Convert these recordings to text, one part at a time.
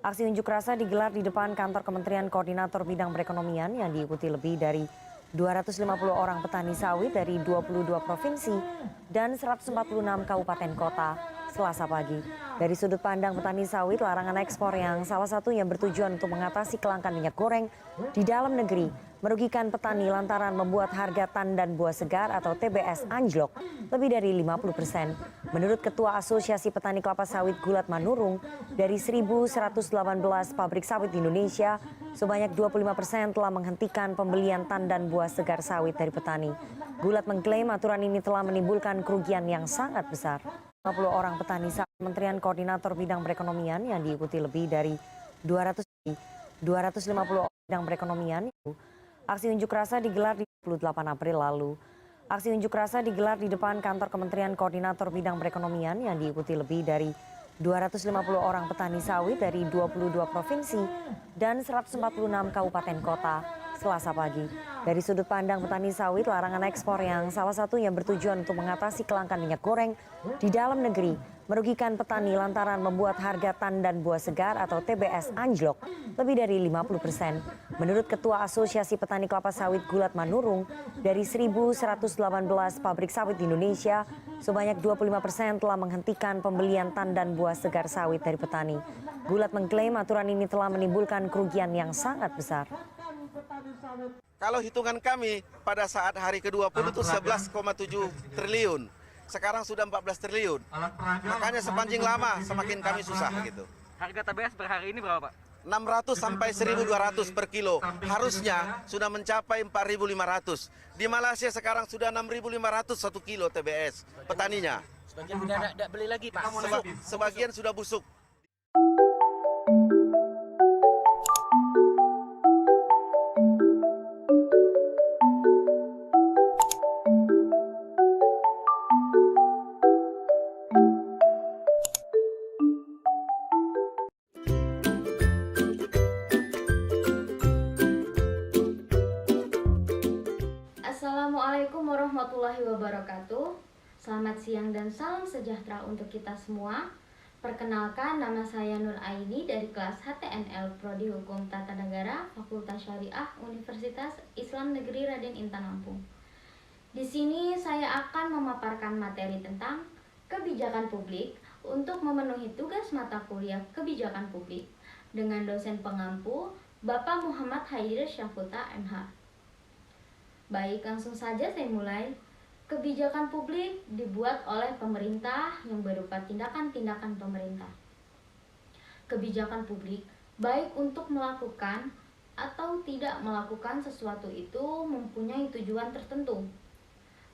Aksi unjuk rasa digelar di depan kantor Kementerian Koordinator Bidang Perekonomian yang diikuti lebih dari 250 orang petani sawit dari 22 provinsi dan 146 kabupaten kota Selasa pagi. Dari sudut pandang petani sawit, larangan ekspor yang salah satunya bertujuan untuk mengatasi kelangkaan minyak goreng di dalam negeri merugikan petani lantaran membuat harga tandan buah segar atau TBS anjlok lebih dari 50%. Menurut Ketua Asosiasi Petani Kelapa Sawit Gulat Manurung, dari 1.118 pabrik sawit di Indonesia, sebanyak 25% telah menghentikan pembelian tandan buah segar sawit dari petani. Gulat mengklaim aturan ini telah menimbulkan kerugian yang sangat besar. 50 orang petani sawit Kementerian Koordinator Bidang Perekonomian yang diikuti lebih dari 250 orang bidang perekonomian. Aksi unjuk rasa digelar di 28 April lalu. Aksi unjuk rasa digelar di depan kantor Kementerian Koordinator Bidang Perekonomian yang diikuti lebih dari 250 orang petani sawit dari 22 provinsi dan 146 kabupaten kota Selasa pagi. Dari sudut pandang petani sawit, larangan ekspor yang salah satunya bertujuan untuk mengatasi kelangkaan minyak goreng di dalam negeri merugikan petani lantaran membuat harga tandan buah segar atau TBS anjlok lebih dari 50%. Menurut Ketua Asosiasi Petani Kelapa Sawit Gulat Manurung, dari 1.118 pabrik sawit di Indonesia, sebanyak 25% telah menghentikan pembelian tandan buah segar sawit dari petani. Gulat mengklaim aturan ini telah menimbulkan kerugian yang sangat besar. Kalau hitungan kami pada saat hari ke-20 itu 11,7 triliun. Sekarang sudah 14 triliun. Makanya sepanjang lama semakin kami susah gitu. Harga TBS per hari ini berapa, Pak? 600 sampai 1.200 per kilo. Harusnya sudah mencapai 4.500. Di Malaysia sekarang sudah 6.500 1 kilo TBS petaninya. Sebagian sudah tidak beli lagi, Pak. Sebagian sudah busuk. Assalamualaikum warahmatullahi wabarakatuh. Selamat siang dan salam sejahtera untuk kita semua. Perkenalkan, nama saya Nur Aini dari kelas HTNL Prodi Hukum Tata Negara Fakultas Syariah Universitas Islam Negeri Raden Intan Lampung. Di sini saya akan memaparkan materi tentang kebijakan publik untuk memenuhi tugas mata kuliah kebijakan publik dengan dosen pengampu Bapak Muhammad Haidir Syahputra MH. Baik, langsung saja saya mulai. Kebijakan publik dibuat oleh pemerintah yang berupa tindakan-tindakan pemerintah. Kebijakan publik baik untuk melakukan atau tidak melakukan sesuatu itu mempunyai tujuan tertentu.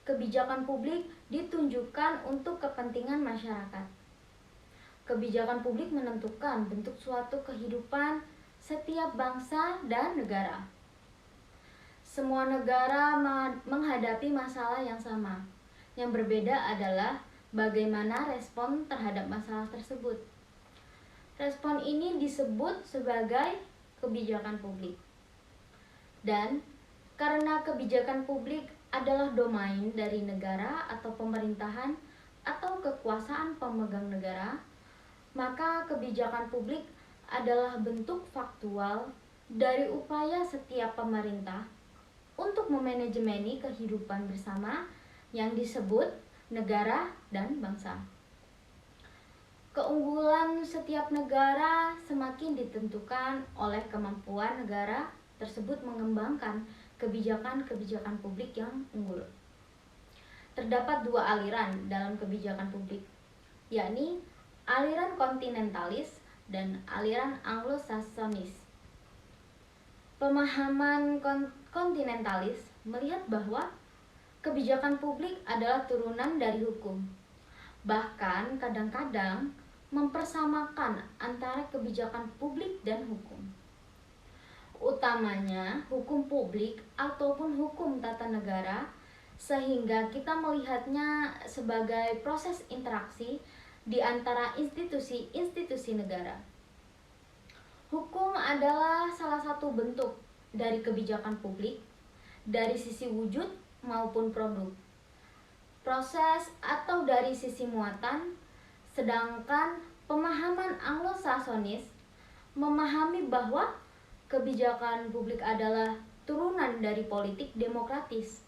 Kebijakan publik ditunjukkan untuk kepentingan masyarakat. Kebijakan publik menentukan bentuk suatu kehidupan setiap bangsa dan negara. Semua negara menghadapi masalah yang sama. Yang berbeda adalah bagaimana respon terhadap masalah tersebut. Respon ini disebut sebagai kebijakan publik. Dan karena kebijakan publik adalah domain dari negara atau pemerintahan atau kekuasaan pemegang negara, maka kebijakan publik adalah bentuk faktual dari upaya setiap pemerintah untuk memanajemeni kehidupan bersama yang disebut negara dan bangsa. Keunggulan setiap negara semakin ditentukan oleh kemampuan negara tersebut mengembangkan kebijakan-kebijakan publik yang unggul. Terdapat dua aliran dalam kebijakan publik, yakni aliran kontinentalis dan aliran Anglo-Saksonis. Pemahaman kontinentalis melihat bahwa kebijakan publik adalah turunan dari hukum. Bahkan kadang-kadang mempersamakan antara kebijakan publik dan hukum. Utamanya hukum publik ataupun hukum tata negara, sehingga kita melihatnya sebagai proses interaksi di antara institusi-institusi negara. Hukum adalah salah satu bentuk dari kebijakan publik dari sisi wujud maupun produk, proses atau dari sisi muatan, sedangkan pemahaman Anglo-Saksonis memahami bahwa kebijakan publik adalah turunan dari politik demokratis,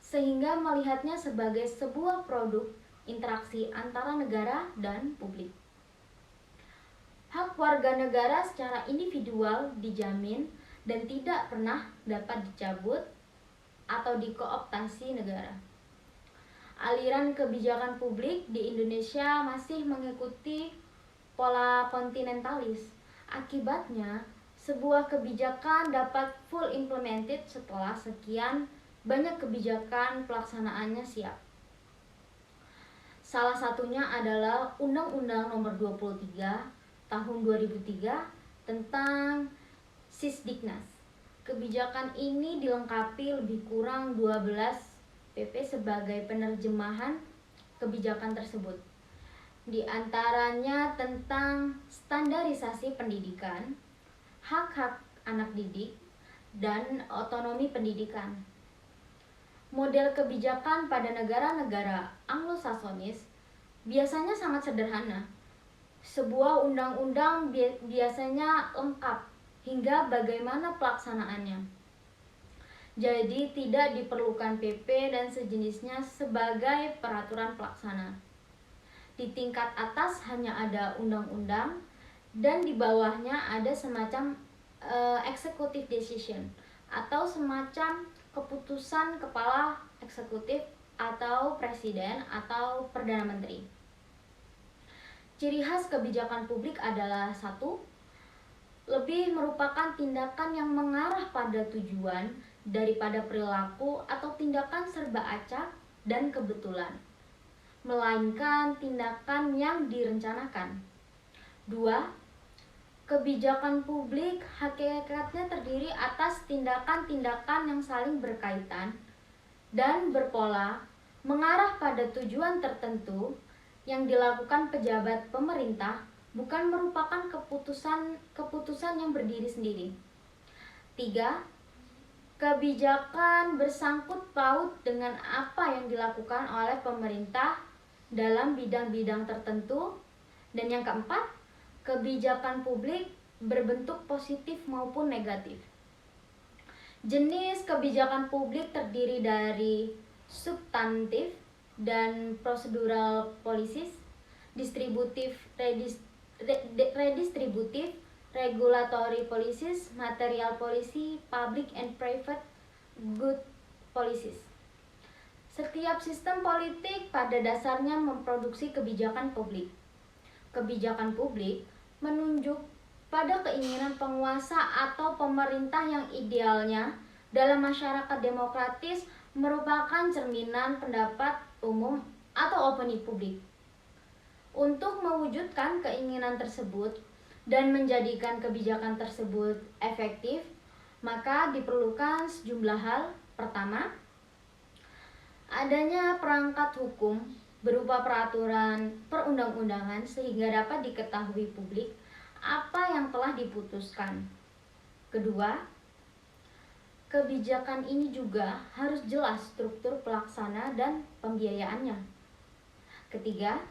sehingga melihatnya sebagai sebuah produk interaksi antara negara dan publik. Hak warga negara secara individual dijamin dan tidak pernah dapat dicabut atau dikooptasi negara. Aliran kebijakan publik di Indonesia masih mengikuti pola kontinentalis. Akibatnya, sebuah kebijakan dapat full implemented setelah sekian banyak kebijakan pelaksanaannya siap. Salah satunya adalah Undang-Undang Nomor 23 Tahun 2003 tentang Sisdiknas. Kebijakan ini dilengkapi lebih kurang 12 PP sebagai penerjemahan kebijakan tersebut. Di antaranya tentang standarisasi pendidikan, hak-hak anak didik, dan otonomi pendidikan. Model kebijakan pada negara-negara Anglo-Saksonis biasanya sangat sederhana. Sebuah undang-undang biasanya lengkap hingga bagaimana pelaksanaannya. Jadi tidak diperlukan PP dan sejenisnya sebagai peraturan pelaksana. Di tingkat atas hanya ada undang-undang dan di bawahnya ada semacam executive decision atau semacam keputusan kepala eksekutif atau presiden atau perdana menteri. Ciri khas kebijakan publik adalah 1. Lebih merupakan tindakan yang mengarah pada tujuan daripada perilaku atau tindakan serba acak dan kebetulan, melainkan tindakan yang direncanakan. 2. Kebijakan publik hakikatnya terdiri atas tindakan-tindakan yang saling berkaitan dan berpola mengarah pada tujuan tertentu yang dilakukan pejabat pemerintah, bukan merupakan keputusan yang berdiri sendiri. 3. Kebijakan bersangkut paut dengan apa yang dilakukan oleh pemerintah dalam bidang-bidang tertentu. Dan yang keempat, kebijakan publik berbentuk positif maupun negatif. Jenis kebijakan publik terdiri dari substantif dan procedural policies, distributif, redistributif, regulatory policies, material policy, public and private good policies. Setiap sistem politik pada dasarnya memproduksi kebijakan publik. Kebijakan publik menunjuk pada keinginan penguasa atau pemerintah yang idealnya dalam masyarakat demokratis merupakan cerminan pendapat umum atau opini publik. Untuk mewujudkan keinginan tersebut dan menjadikan kebijakan tersebut efektif, maka diperlukan sejumlah hal. Pertama, adanya perangkat hukum berupa peraturan perundang-undangan sehingga dapat diketahui publik apa yang telah diputuskan. Kedua, kebijakan ini juga harus jelas struktur pelaksana dan pembiayaannya. Ketiga,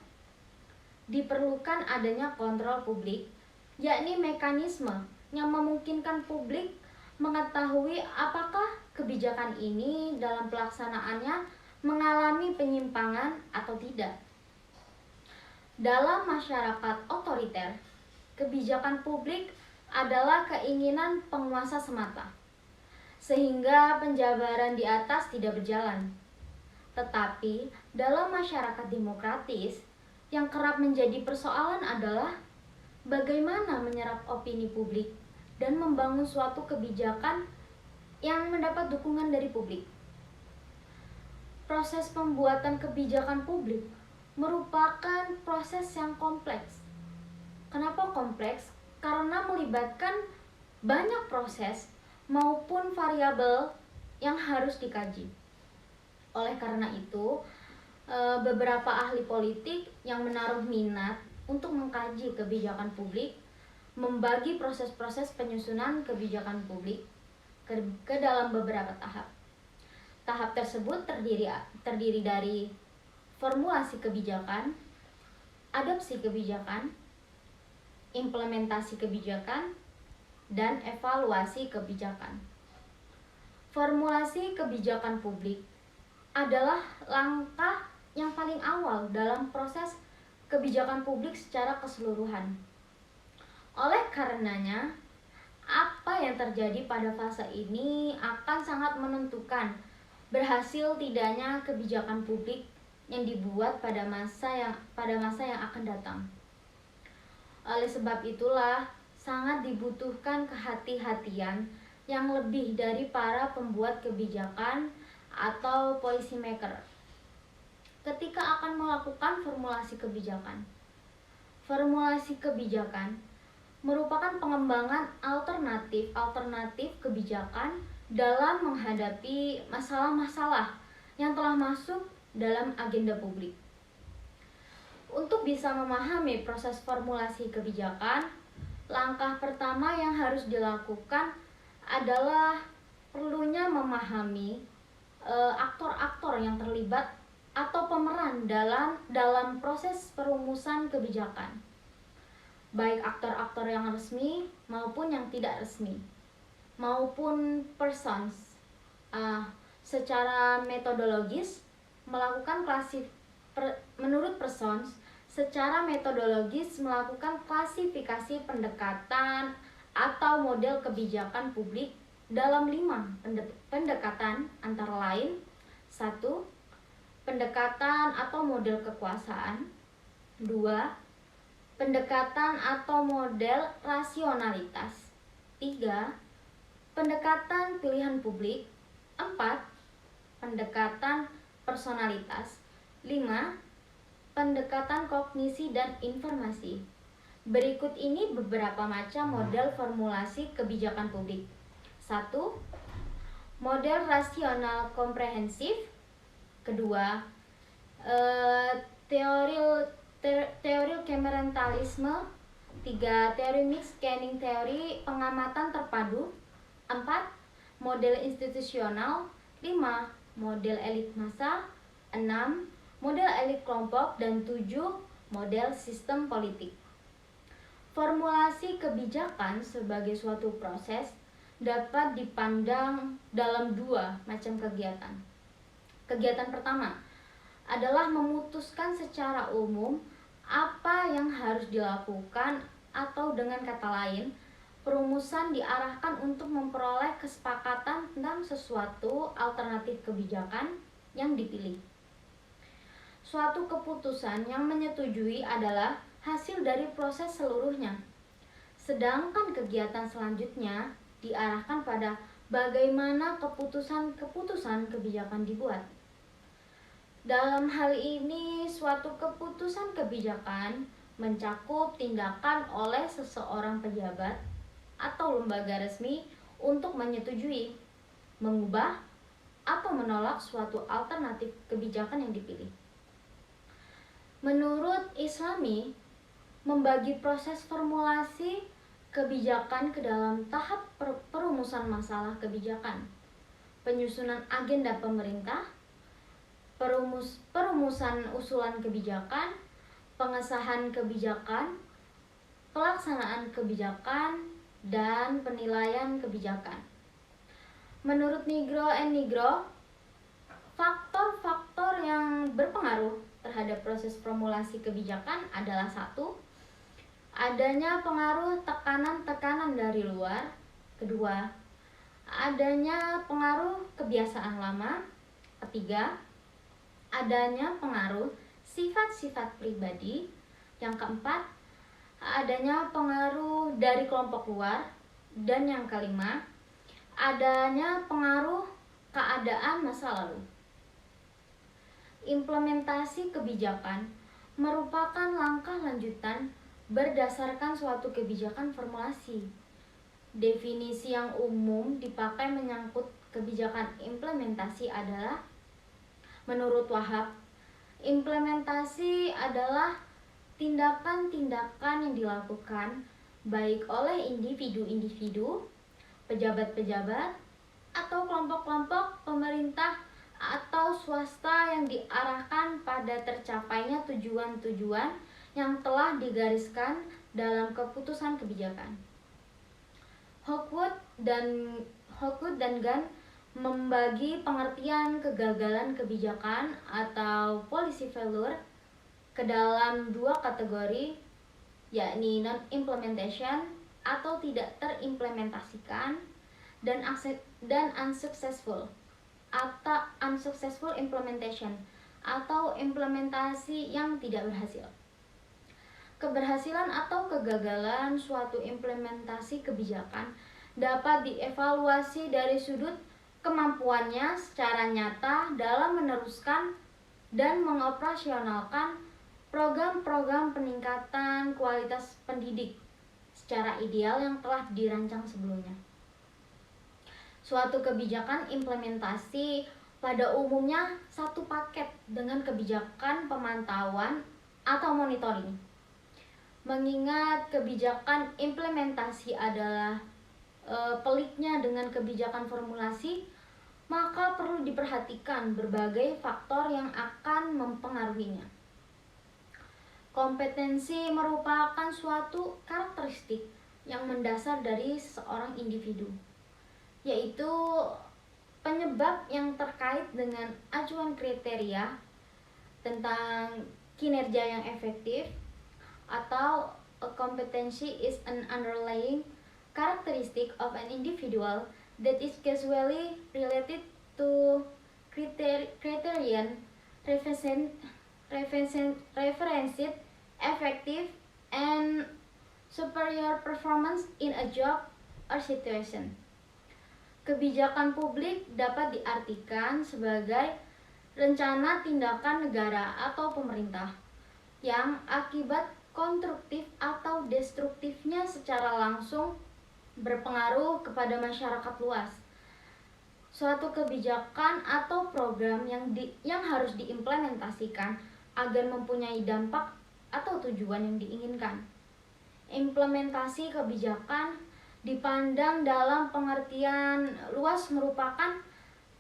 diperlukan adanya kontrol publik, yakni mekanisme yang memungkinkan publik mengetahui apakah kebijakan ini dalam pelaksanaannya mengalami penyimpangan atau tidak. Dalam masyarakat otoriter, kebijakan publik adalah keinginan penguasa semata, sehingga penjabaran di atas tidak berjalan. Tetapi dalam masyarakat demokratis, yang kerap menjadi persoalan adalah bagaimana menyerap opini publik dan membangun suatu kebijakan yang mendapat dukungan dari publik. Proses pembuatan kebijakan publik merupakan proses yang kompleks. Kenapa kompleks? Karena melibatkan banyak proses maupun variabel yang harus dikaji. Oleh karena itu, beberapa ahli politik yang menaruh minat untuk mengkaji kebijakan publik membagi proses-proses penyusunan kebijakan publik ke dalam beberapa tahap. Tahap tersebut terdiri dari formulasi kebijakan, adopsi kebijakan, implementasi kebijakan, dan evaluasi kebijakan. Formulasi kebijakan publik adalah langkah yang paling awal dalam proses kebijakan publik secara keseluruhan. Oleh karenanya, apa yang terjadi pada fase ini akan sangat menentukan berhasil tidaknya kebijakan publik yang dibuat pada masa yang akan datang. Oleh sebab itulah sangat dibutuhkan kehati-hatian yang lebih dari para pembuat kebijakan atau policy maker ketika akan melakukan formulasi kebijakan. Formulasi kebijakan merupakan pengembangan alternatif kebijakan dalam menghadapi masalah-masalah yang telah masuk dalam agenda publik. Untuk bisa memahami proses formulasi kebijakan, langkah pertama yang harus dilakukan adalah perlunya memahami aktor-aktor yang terlibat atau pemeran dalam proses perumusan kebijakan, baik aktor-aktor yang resmi maupun yang tidak resmi, maupun persons. Secara metodologis melakukan menurut persons, secara metodologis melakukan klasifikasi pendekatan atau model kebijakan publik dalam 5 pendekatan, antara lain: 1. Pendekatan atau model kekuasaan. 2. Pendekatan atau model rasionalitas. 3. Pendekatan pilihan publik. 4. Pendekatan personalitas. 5. Pendekatan kognisi dan informasi. Berikut ini beberapa macam model formulasi kebijakan publik. 1. Model rasional komprehensif. Kedua, teori kemerentalisme. 3. Teori mixed scanning teori pengamatan terpadu. 4. Model institusional. 5. Model elit massa. 6. Model elit kelompok. Dan 7. Model sistem politik. Formulasi kebijakan sebagai suatu proses dapat dipandang dalam 2 macam kegiatan. Kegiatan pertama adalah memutuskan secara umum apa yang harus dilakukan, atau dengan kata lain, perumusan diarahkan untuk memperoleh kesepakatan tentang sesuatu alternatif kebijakan yang dipilih. Suatu keputusan yang menyetujui adalah hasil dari proses seluruhnya. Sedangkan kegiatan selanjutnya diarahkan pada bagaimana keputusan kebijakan dibuat. Dalam hal ini, suatu keputusan kebijakan mencakup tindakan oleh seseorang pejabat atau lembaga resmi untuk menyetujui, mengubah, atau menolak suatu alternatif kebijakan yang dipilih. Menurut Islami, membagi proses formulasi kebijakan ke dalam tahap perumusan masalah kebijakan, penyusunan agenda pemerintah, perumusan usulan kebijakan, pengesahan kebijakan, pelaksanaan kebijakan, dan penilaian kebijakan. Menurut Nigro and Nigro, faktor-faktor yang berpengaruh terhadap proses formulasi kebijakan adalah: 1. Adanya pengaruh tekanan-tekanan dari luar. 2. Adanya pengaruh kebiasaan lama. 3. Adanya pengaruh sifat-sifat pribadi. Yang keempat, adanya pengaruh dari kelompok luar. Dan yang kelima, adanya pengaruh keadaan masa lalu. Implementasi kebijakan merupakan langkah lanjutan berdasarkan suatu kebijakan formulasi. Definisi yang umum dipakai menyangkut kebijakan implementasi adalah: menurut Wahab, implementasi adalah tindakan-tindakan yang dilakukan baik oleh individu-individu, pejabat-pejabat, atau kelompok-kelompok pemerintah atau swasta yang diarahkan pada tercapainya tujuan-tujuan yang telah digariskan dalam keputusan kebijakan. Hawkwood dan Gunn membagi pengertian kegagalan kebijakan atau policy failure ke dalam dua kategori, yakni non-implementation atau tidak terimplementasikan dan unsuccessful implementation atau implementasi yang tidak berhasil. Keberhasilan atau kegagalan suatu implementasi kebijakan dapat dievaluasi dari sudut kemampuannya secara nyata dalam meneruskan dan mengoperasionalkan program-program peningkatan kualitas pendidik secara ideal yang telah dirancang sebelumnya. Suatu kebijakan implementasi pada umumnya satu paket dengan kebijakan pemantauan atau monitoring. Mengingat kebijakan implementasi adalah peliknya dengan kebijakan formulasi, maka perlu diperhatikan berbagai faktor yang akan mempengaruhinya. Kompetensi merupakan suatu karakteristik yang mendasar dari seorang individu, yaitu penyebab yang terkait dengan acuan kriteria tentang kinerja yang efektif, atau a competency is an underlying characteristic of an individual that is causally related to criterion referenced effective and superior performance in a job or situation. Kebijakan publik dapat diartikan sebagai rencana tindakan negara atau pemerintah yang akibat konstruktif atau destruktifnya secara langsung berpengaruh kepada masyarakat luas. Suatu kebijakan atau program yang harus diimplementasikan agar mempunyai dampak atau tujuan yang diinginkan. Implementasi kebijakan dipandang dalam pengertian luas merupakan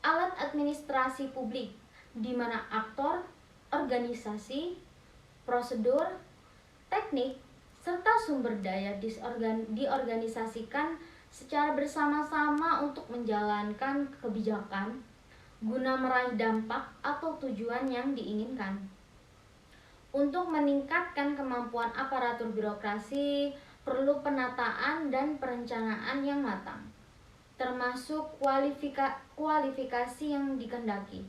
alat administrasi publik di mana aktor, organisasi, prosedur, teknik, serta sumber daya diorganisasikan secara bersama-sama untuk menjalankan kebijakan guna meraih dampak atau tujuan yang diinginkan. Untuk meningkatkan kemampuan aparatur birokrasi, perlu penataan dan perencanaan yang matang, termasuk kualifikasi yang dikehendaki.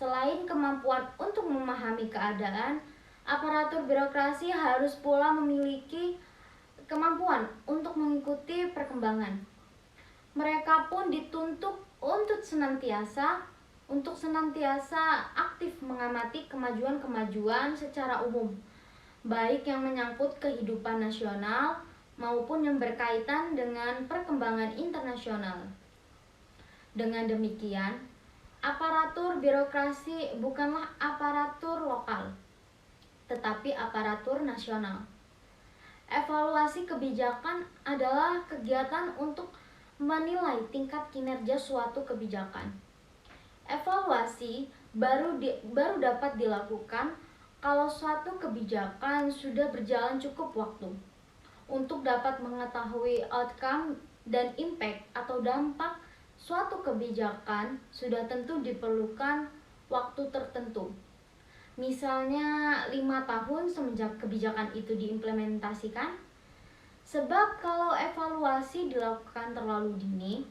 Selain kemampuan untuk memahami keadaan, aparatur birokrasi harus pula memiliki kemampuan untuk mengikuti perkembangan. Mereka pun dituntut untuk senantiasa aktif mengamati kemajuan-kemajuan secara umum, baik yang menyangkut kehidupan nasional maupun yang berkaitan dengan perkembangan internasional. Dengan demikian, aparatur birokrasi bukanlah aparatur lokal, tetapi aparatur nasional. Evaluasi kebijakan adalah kegiatan untuk menilai tingkat kinerja suatu kebijakan. Evaluasi baru dapat dilakukan kalau suatu kebijakan sudah berjalan cukup waktu. Untuk dapat mengetahui outcome dan impact atau dampak suatu kebijakan sudah tentu diperlukan waktu tertentu. Misalnya 5 tahun semenjak kebijakan itu diimplementasikan. Sebab kalau evaluasi dilakukan terlalu dini,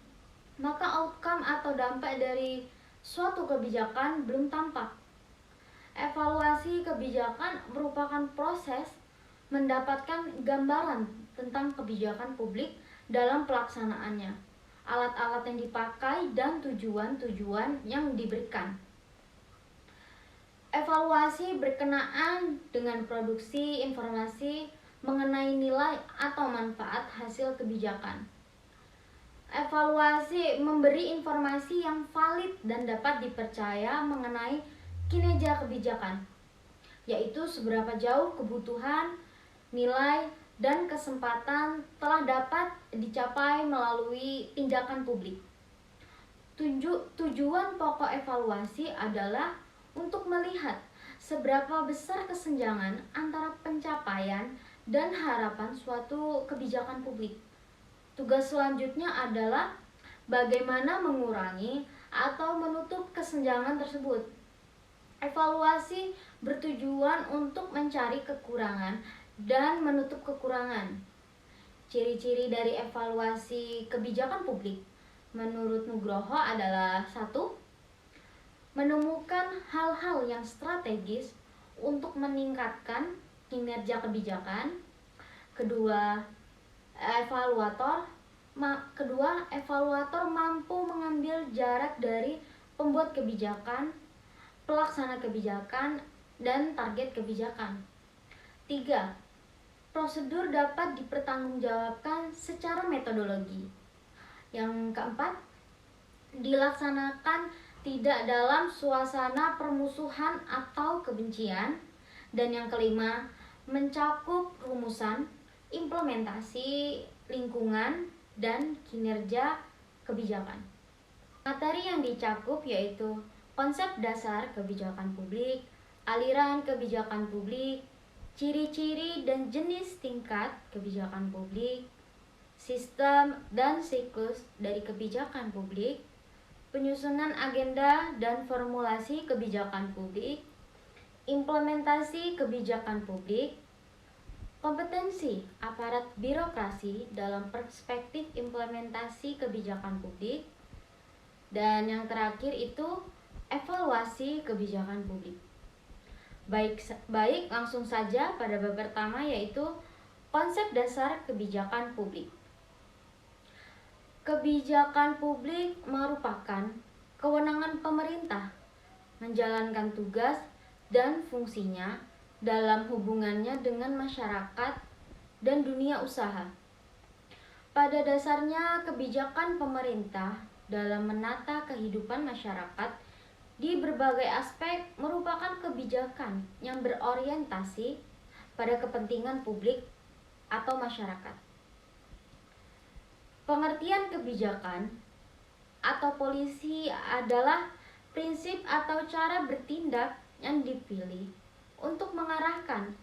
maka outcome atau dampak dari suatu kebijakan belum tampak. Evaluasi kebijakan merupakan proses mendapatkan gambaran tentang kebijakan publik dalam pelaksanaannya, alat-alat yang dipakai, dan tujuan-tujuan yang diberikan. Evaluasi berkenaan dengan produksi informasi mengenai nilai atau manfaat hasil kebijakan. Evaluasi memberi informasi yang valid dan dapat dipercaya mengenai kinerja kebijakan, yaitu seberapa jauh kebutuhan, nilai, dan kesempatan telah dapat dicapai melalui tindakan publik. Tujuan pokok evaluasi adalah untuk melihat seberapa besar kesenjangan antara pencapaian dan harapan suatu kebijakan publik. Tugas selanjutnya adalah bagaimana mengurangi atau menutup kesenjangan tersebut. Evaluasi bertujuan untuk mencari kekurangan dan menutup kekurangan. Ciri-ciri dari evaluasi kebijakan publik menurut Nugroho adalah: 1. Menemukan hal-hal yang strategis untuk meningkatkan kinerja kebijakan. Kedua, evaluator mampu mengambil jarak dari pembuat kebijakan, pelaksana kebijakan, dan target kebijakan. 3. Prosedur dapat dipertanggungjawabkan secara metodologi. Yang keempat, dilaksanakan tidak dalam suasana permusuhan atau kebencian. Dan yang kelima, mencakup rumusan, implementasi, lingkungan, dan kinerja kebijakan. Materi yang dicakup yaitu konsep dasar kebijakan publik, aliran kebijakan publik, ciri-ciri dan jenis tingkat kebijakan publik, sistem dan siklus dari kebijakan publik, penyusunan agenda dan formulasi kebijakan publik, implementasi kebijakan publik, kompetensi aparat birokrasi dalam perspektif implementasi kebijakan publik, dan yang terakhir itu evaluasi kebijakan publik. Baik, langsung saja pada bab pertama, yaitu konsep dasar kebijakan publik. Kebijakan publik merupakan kewenangan pemerintah menjalankan tugas dan fungsinya dalam hubungannya dengan masyarakat dan dunia usaha. Pada dasarnya, kebijakan pemerintah dalam menata kehidupan masyarakat di berbagai aspek merupakan kebijakan yang berorientasi pada kepentingan publik atau masyarakat. Pengertian kebijakan atau polisi adalah prinsip atau cara bertindak yang dipilih untuk mengarahkan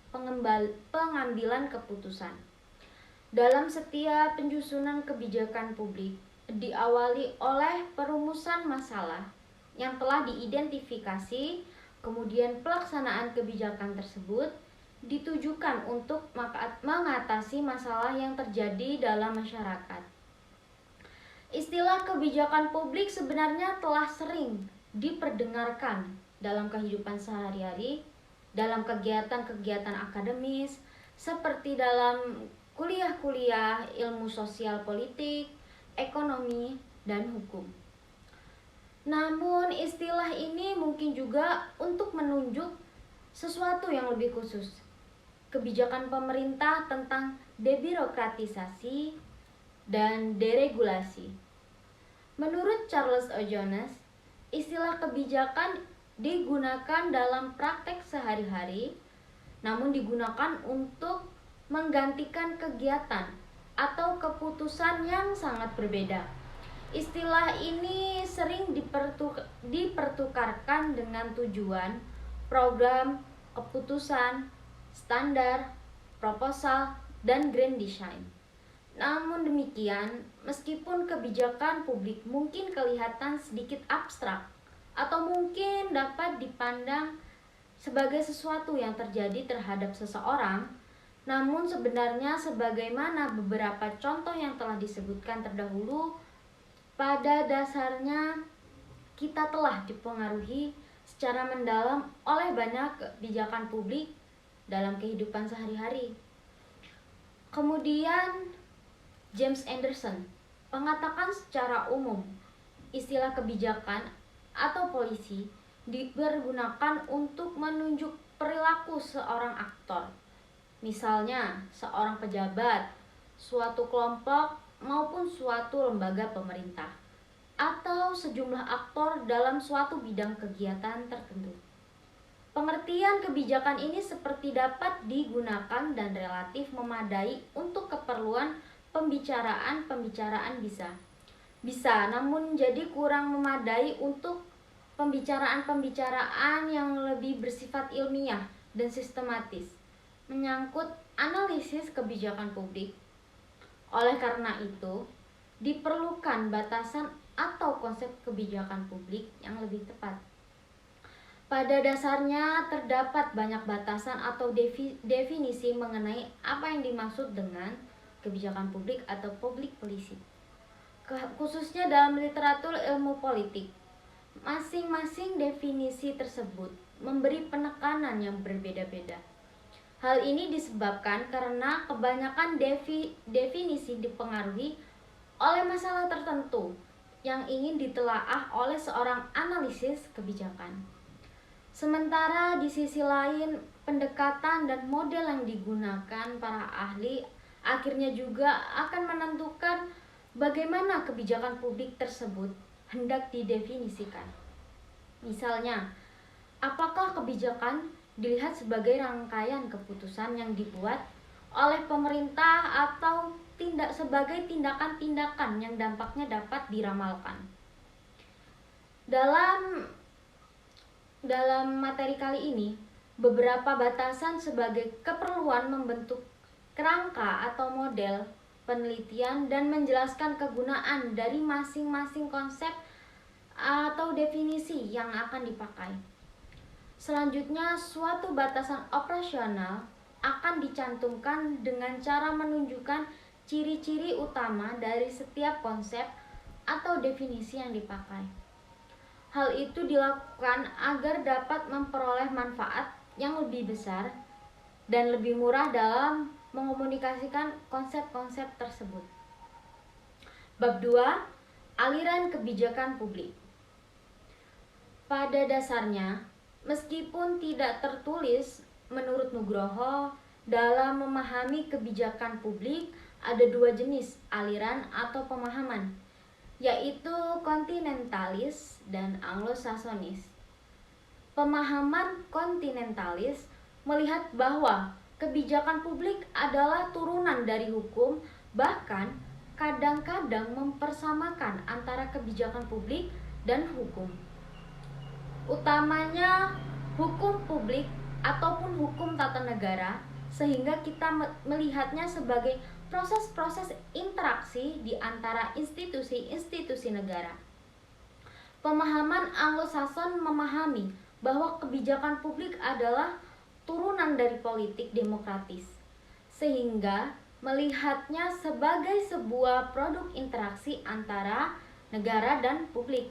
pengambilan keputusan. Dalam setiap penyusunan kebijakan publik diawali oleh perumusan masalah yang telah diidentifikasi, kemudian pelaksanaan kebijakan tersebut ditujukan untuk mengatasi masalah yang terjadi dalam masyarakat. Istilah kebijakan publik sebenarnya telah sering diperdengarkan dalam kehidupan sehari-hari, dalam kegiatan-kegiatan akademis, seperti dalam kuliah-kuliah ilmu sosial politik, ekonomi, dan hukum. Namun istilah ini mungkin juga untuk menunjuk sesuatu yang lebih khusus. Kebijakan pemerintah tentang debirokratisasi dan deregulasi. Menurut Charles O. Jones, istilah kebijakan digunakan dalam praktek sehari-hari, namun digunakan untuk menggantikan kegiatan atau keputusan yang sangat berbeda. Istilah ini sering dipertukarkan dengan tujuan, program, keputusan, standar, proposal, dan grand design. Namun demikian, meskipun kebijakan publik mungkin kelihatan sedikit abstrak atau mungkin dapat dipandang sebagai sesuatu yang terjadi terhadap seseorang, namun sebenarnya sebagaimana beberapa contoh yang telah disebutkan terdahulu, pada dasarnya kita telah dipengaruhi secara mendalam oleh banyak kebijakan publik dalam kehidupan sehari-hari. Kemudian James Anderson mengatakan secara umum istilah kebijakan atau polisi dipergunakan untuk menunjuk perilaku seorang aktor, misalnya seorang pejabat, suatu kelompok maupun suatu lembaga pemerintah, atau sejumlah aktor dalam suatu bidang kegiatan tertentu. Pengertian kebijakan ini seperti dapat digunakan dan relatif memadai untuk keperluan pembicaraan bisa, namun jadi kurang memadai untuk pembicaraan yang lebih bersifat ilmiah dan sistematis, menyangkut analisis kebijakan publik. Oleh karena itu, diperlukan batasan atau konsep kebijakan publik yang lebih tepat. Pada dasarnya terdapat banyak batasan atau definisi mengenai apa yang dimaksud dengan kebijakan publik atau public policy. Khususnya dalam literatur ilmu politik, masing-masing definisi tersebut memberi penekanan yang berbeda-beda. Hal ini disebabkan karena kebanyakan definisi dipengaruhi oleh masalah tertentu yang ingin ditelaah oleh seorang analisis kebijakan. Sementara di sisi lain, pendekatan dan model yang digunakan para ahli akhirnya juga akan menentukan bagaimana kebijakan publik tersebut hendak didefinisikan. Misalnya, apakah kebijakan dilihat sebagai rangkaian keputusan yang dibuat oleh pemerintah atau sebagai tindakan-tindakan yang dampaknya dapat diramalkan. Dalam materi kali ini, beberapa batasan sebagai keperluan membentuk kerangka atau model penelitian dan menjelaskan kegunaan dari masing-masing konsep atau definisi yang akan dipakai. Selanjutnya, suatu batasan operasional akan dicantumkan dengan cara menunjukkan ciri-ciri utama dari setiap konsep atau definisi yang dipakai. Hal itu dilakukan agar dapat memperoleh manfaat yang lebih besar dan lebih murah dalam mengomunikasikan konsep-konsep tersebut. Bab 2, aliran kebijakan publik. Pada dasarnya, meskipun tidak tertulis, menurut Nugroho, dalam memahami kebijakan publik ada dua jenis aliran atau pemahaman, yaitu kontinentalis dan anglo-saksonis. Pemahaman kontinentalis melihat bahwa kebijakan publik adalah turunan dari hukum, bahkan kadang-kadang mempersamakan antara kebijakan publik dan hukum. Utamanya hukum publik ataupun hukum tata negara, sehingga kita melihatnya sebagai proses-proses interaksi di antara institusi-institusi negara. Pemahaman Anglo-Saxon memahami bahwa kebijakan publik adalah turunan dari politik demokratis, sehingga melihatnya sebagai sebuah produk interaksi antara negara dan publik.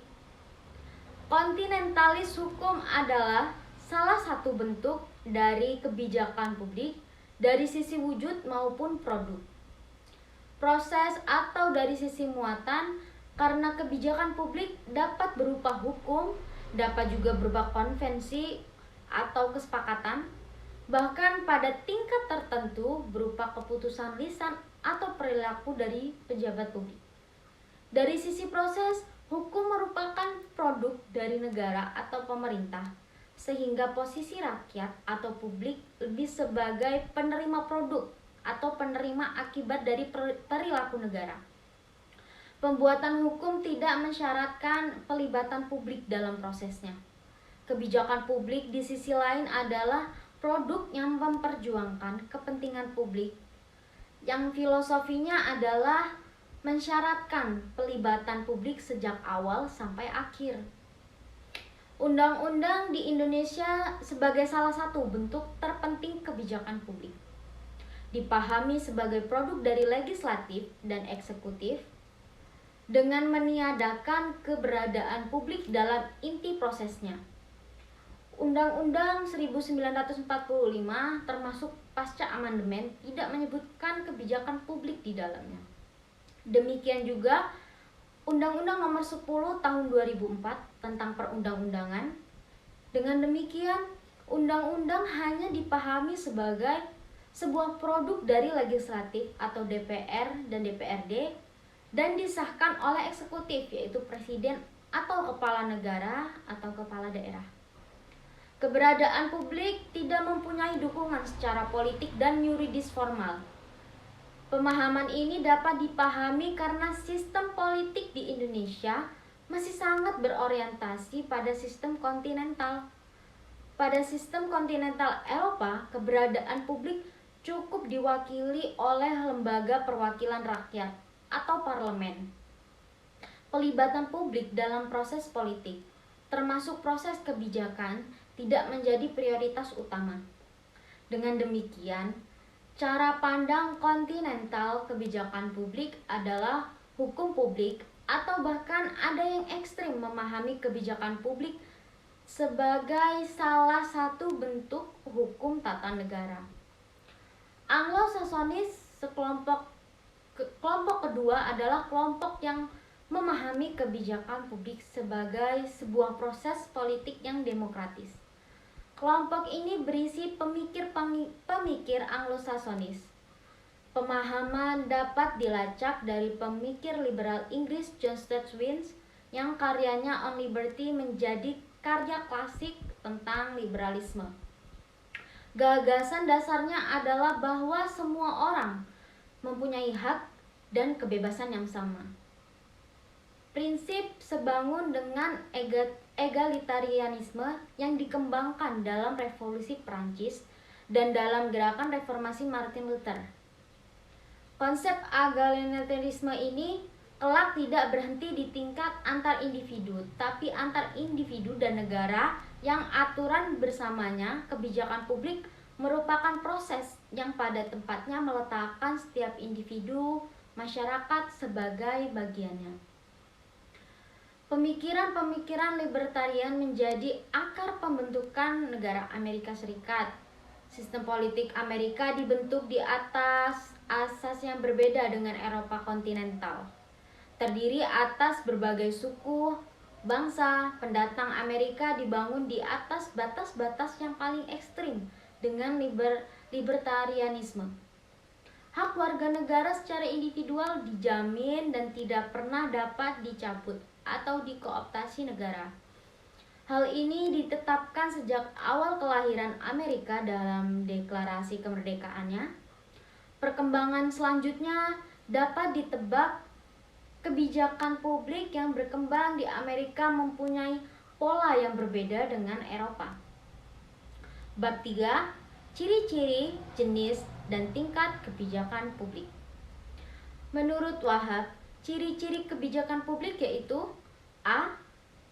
Kontinentalis hukum adalah salah satu bentuk dari kebijakan publik dari sisi wujud maupun produk. Proses atau dari sisi muatan, karena kebijakan publik dapat berupa hukum, dapat juga berupa konvensi atau kesepakatan, bahkan pada tingkat tertentu berupa keputusan lisan atau perilaku dari pejabat publik. Dari sisi proses, hukum merupakan produk dari negara atau pemerintah, sehingga posisi rakyat atau publik lebih sebagai penerima produk atau penerima akibat dari perilaku negara. Pembuatan hukum tidak mensyaratkan pelibatan publik dalam prosesnya. Kebijakan publik di sisi lain adalah produk yang memperjuangkan kepentingan publik, yang filosofinya adalah mensyaratkan pelibatan publik sejak awal sampai akhir. Undang-undang di Indonesia sebagai salah satu bentuk terpenting kebijakan publik dipahami sebagai produk dari legislatif dan eksekutif dengan meniadakan keberadaan publik dalam inti prosesnya. Undang-Undang 1945 termasuk pasca amandemen tidak menyebutkan kebijakan publik di dalamnya. Demikian juga Undang-Undang Nomor 10 Tahun 2004 tentang perundang-undangan. Dengan demikian, undang-undang hanya dipahami sebagai sebuah produk dari legislatif atau DPR dan DPRD dan disahkan oleh eksekutif, yaitu presiden atau kepala negara atau kepala daerah. Keberadaan publik tidak mempunyai dukungan secara politik dan yuridis formal. Pemahaman ini dapat dipahami karena sistem politik di Indonesia masih sangat berorientasi pada sistem kontinental. Pada sistem kontinental Eropa, keberadaan publik cukup diwakili oleh lembaga perwakilan rakyat atau parlemen. Pelibatan publik dalam proses politik, termasuk proses kebijakan, tidak menjadi prioritas utama. Dengan demikian, cara pandang kontinental kebijakan publik adalah hukum publik, atau bahkan ada yang ekstrim memahami kebijakan publik sebagai salah satu bentuk hukum tata negara. Anglo-Saxonis kelompok kedua adalah kelompok yang memahami kebijakan publik sebagai sebuah proses politik yang demokratis. Kelompok ini berisi pemikir Anglo-Saxonis. Pemahaman dapat dilacak dari pemikir liberal Inggris John Stuart Mill yang karyanya On Liberty menjadi karya klasik tentang liberalisme. Gagasan dasarnya adalah bahwa semua orang mempunyai hak dan kebebasan yang sama. Prinsip sebangun dengan egalitarianisme yang dikembangkan dalam Revolusi Prancis dan dalam gerakan reformasi Martin Luther. Konsep egalitarianisme ini kelak tidak berhenti di tingkat antar individu, tapi antar individu dan negara yang aturan bersamanya. Kebijakan publik merupakan proses yang pada tempatnya meletakkan setiap individu masyarakat sebagai bagiannya. Pemikiran-pemikiran libertarian menjadi akar pembentukan negara Amerika Serikat. Sistem politik Amerika dibentuk di atas asas yang berbeda dengan Eropa kontinental. Terdiri atas berbagai suku, bangsa, pendatang Amerika dibangun di atas batas-batas yang paling ekstrim dengan libertarianisme. Hak warga negara secara individual dijamin dan tidak pernah dapat dicabut atau dikooptasi negara. Hal ini ditetapkan sejak awal kelahiran Amerika dalam deklarasi kemerdekaannya. Perkembangan selanjutnya dapat ditebak. Kebijakan publik yang berkembang di Amerika mempunyai pola yang berbeda dengan Eropa. Bab 3, ciri-ciri, jenis, dan tingkat kebijakan publik. Menurut Wahab, ciri-ciri kebijakan publik yaitu A.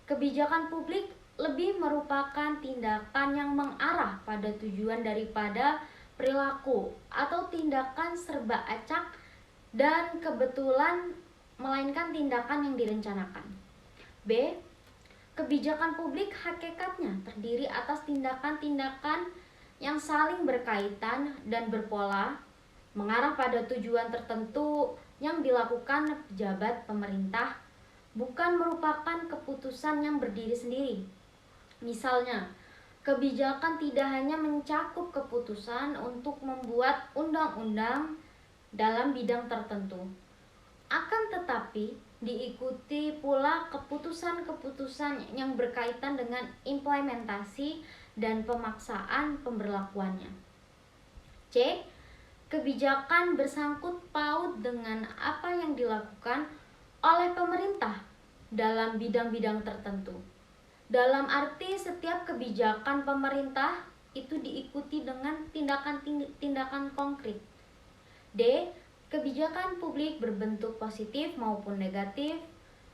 Kebijakan publik lebih merupakan tindakan yang mengarah pada tujuan daripada perilaku atau tindakan serba acak dan kebetulan, melainkan tindakan yang direncanakan. B. Kebijakan publik hakikatnya terdiri atas tindakan-tindakan yang saling berkaitan dan berpola, mengarah pada tujuan tertentu yang dilakukan pejabat pemerintah, bukan merupakan keputusan yang berdiri sendiri. Misalnya, kebijakan tidak hanya mencakup keputusan untuk membuat undang-undang dalam bidang tertentu, akan tetapi diikuti pula keputusan-keputusan yang berkaitan dengan implementasi dan pemaksaan pemberlakuannya. C. Kebijakan bersangkut paut dengan apa yang dilakukan oleh pemerintah dalam bidang-bidang tertentu. Dalam arti setiap kebijakan pemerintah itu diikuti dengan tindakan-tindakan konkret. D. Kebijakan publik berbentuk positif maupun negatif.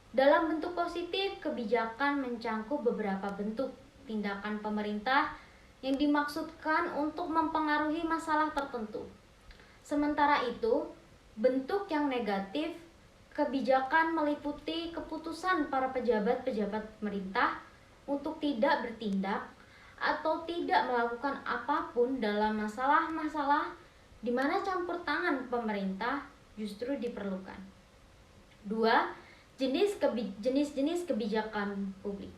Dalam bentuk positif, kebijakan mencangkup beberapa bentuk tindakan pemerintah yang dimaksudkan untuk mempengaruhi masalah tertentu. Sementara itu, bentuk yang negatif, kebijakan meliputi keputusan para pejabat-pejabat pemerintah untuk tidak bertindak atau tidak melakukan apapun dalam masalah-masalah di mana campur tangan pemerintah justru diperlukan. 2. Jenis-jenis kebijakan publik.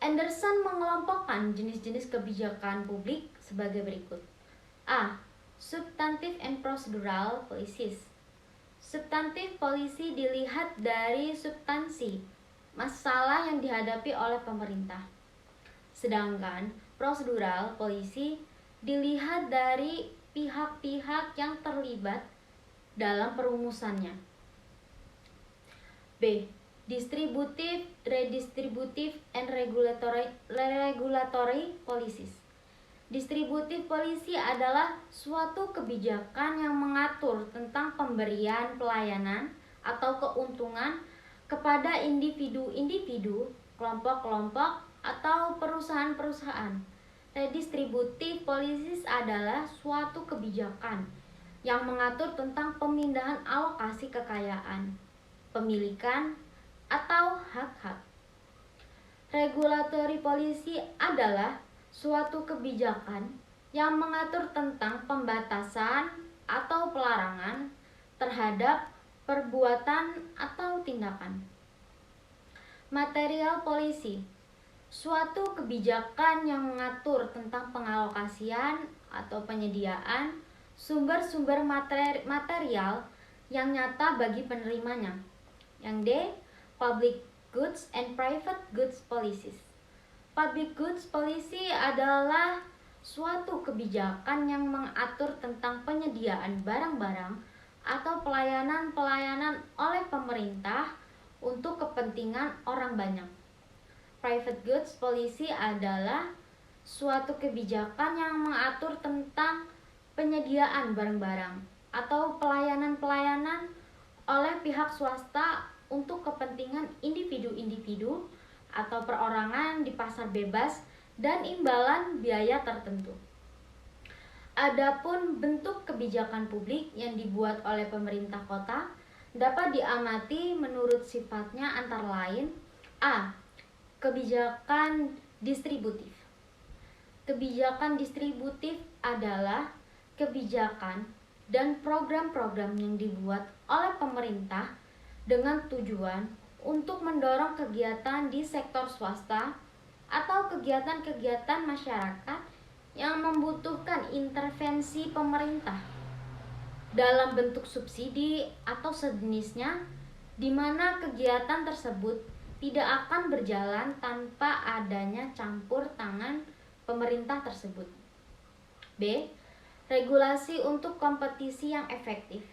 Anderson mengelompokkan jenis-jenis kebijakan publik sebagai berikut. A. Substantive and procedural policies. Substantive policy dilihat dari substansi masalah yang dihadapi oleh pemerintah. Sedangkan procedural policy dilihat dari pihak-pihak yang terlibat dalam perumusannya. B. Distributive, redistributive, and regulatory policies. Distributif polisi adalah suatu kebijakan yang mengatur tentang pemberian pelayanan atau keuntungan kepada individu-individu, kelompok-kelompok, atau perusahaan-perusahaan. Redistributif policies adalah suatu kebijakan yang mengatur tentang pemindahan alokasi kekayaan, pemilikan, atau hak-hak. Regulatory policy adalah suatu kebijakan yang mengatur tentang pembatasan atau pelarangan terhadap perbuatan atau tindakan. Material policy, suatu kebijakan yang mengatur tentang pengalokasian atau penyediaan sumber-sumber material yang nyata bagi penerimanya. Yang D, public goods and private goods policies. Public goods policy adalah suatu kebijakan yang mengatur tentang penyediaan barang-barang atau pelayanan-pelayanan oleh pemerintah untuk kepentingan orang banyak. Private goods policy adalah suatu kebijakan yang mengatur tentang penyediaan barang-barang atau pelayanan-pelayanan oleh pihak swasta untuk kepentingan individu-individu atau perorangan di pasar bebas dan imbalan biaya tertentu. Adapun bentuk kebijakan publik yang dibuat oleh pemerintah kota dapat diamati menurut sifatnya antara lain: A. Kebijakan distributif. Kebijakan distributif adalah kebijakan dan program-program yang dibuat oleh pemerintah dengan tujuan untuk mendorong kegiatan di sektor swasta atau kegiatan-kegiatan masyarakat yang membutuhkan intervensi pemerintah dalam bentuk subsidi atau sejenisnya, di mana kegiatan tersebut tidak akan berjalan tanpa adanya campur tangan pemerintah tersebut. B. Regulasi untuk kompetisi yang efektif.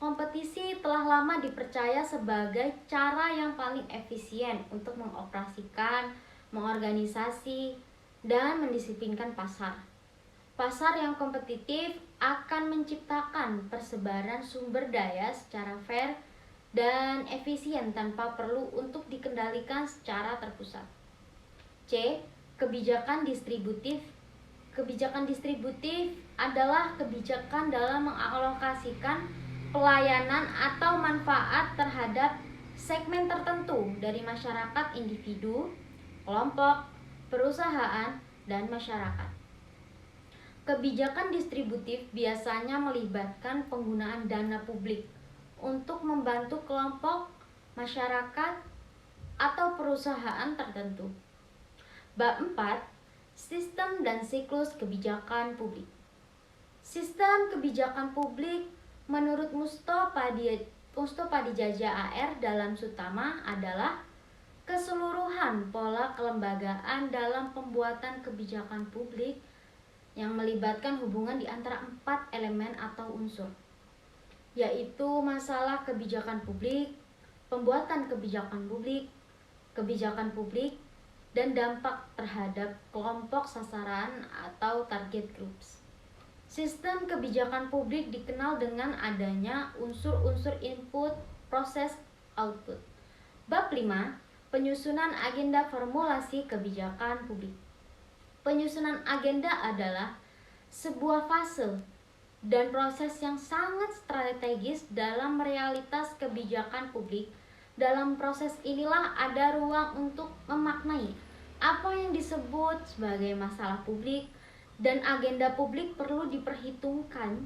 Kompetisi telah lama dipercaya sebagai cara yang paling efisien untuk mengoperasikan, mengorganisasi, dan mendisiplinkan pasar. Pasar yang kompetitif akan menciptakan persebaran sumber daya secara fair dan efisien tanpa perlu untuk dikendalikan secara terpusat. C. Kebijakan distributif. Kebijakan distributif adalah kebijakan dalam mengalokasikan pelayanan atau manfaat terhadap segmen tertentu dari masyarakat, individu, kelompok, perusahaan, dan masyarakat. Kebijakan distributif biasanya melibatkan penggunaan dana publik untuk membantu kelompok, masyarakat, atau perusahaan tertentu. Bab 4. Sistem dan siklus kebijakan publik. Sistem kebijakan publik menurut Mustofa Padijajah AR dalam Sutama adalah keseluruhan pola kelembagaan dalam pembuatan kebijakan publik yang melibatkan hubungan di antara 4 elemen atau unsur, yaitu masalah kebijakan publik, pembuatan kebijakan publik, dan dampak terhadap kelompok sasaran atau target groups. Sistem kebijakan publik dikenal dengan adanya unsur-unsur input, proses, output. Bab 5. Penyusunan agenda formulasi kebijakan publik. Penyusunan agenda adalah sebuah fase dan proses yang sangat strategis dalam realitas kebijakan publik. Dalam proses inilah ada ruang untuk memaknai apa yang disebut sebagai masalah publik, dan agenda publik perlu diperhitungkan